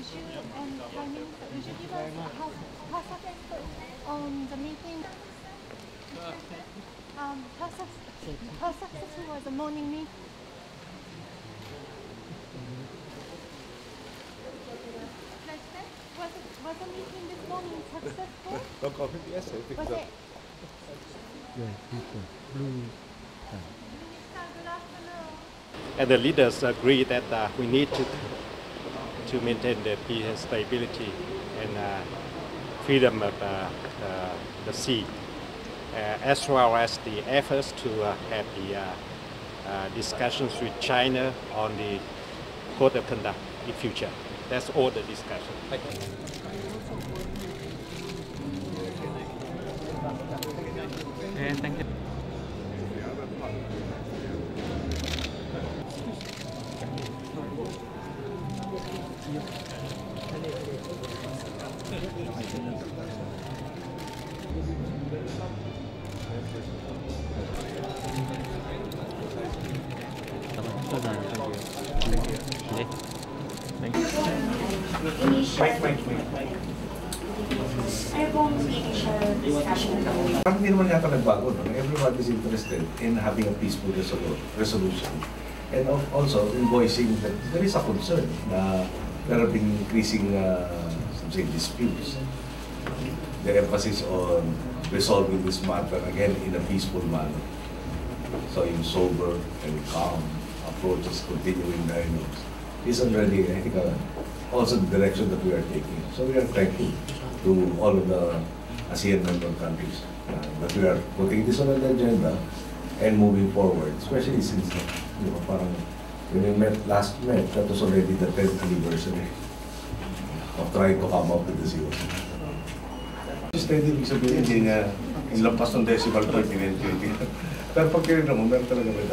and Prime Minister, would you give us how successful the meeting? How successful was the morning meeting? Was the meeting this morning successful? No comment. Yes, I think Was so. it? Yeah, people. Blue. Minister, good afternoon. And the leaders agree that we need to maintain the peace and stability and freedom of the sea, as well as the efforts to have the discussions with China on the code of conduct in future. That's all the discussion. Thank you. Okay, thank you. Parang hindi naman yata nagbago, no? Everyone is interested in having a peaceful resolution. And also in voicing that there is a concern na there have been increasing some say disputes. The emphasis on resolving this matter again in a peaceful manner. So in sober and calm approaches, continuing dialogues is already, I think, also the direction that we are taking. So we are thankful to all of the ASEAN member countries that we are putting this on the agenda and moving forward, especially since, parang when we last met, that was already the 10th anniversary of trying to come up with the COC. Steady, ibig sabihin, hindi niya inlampas ng decimal point, pero pag kinina mo, meron talaga may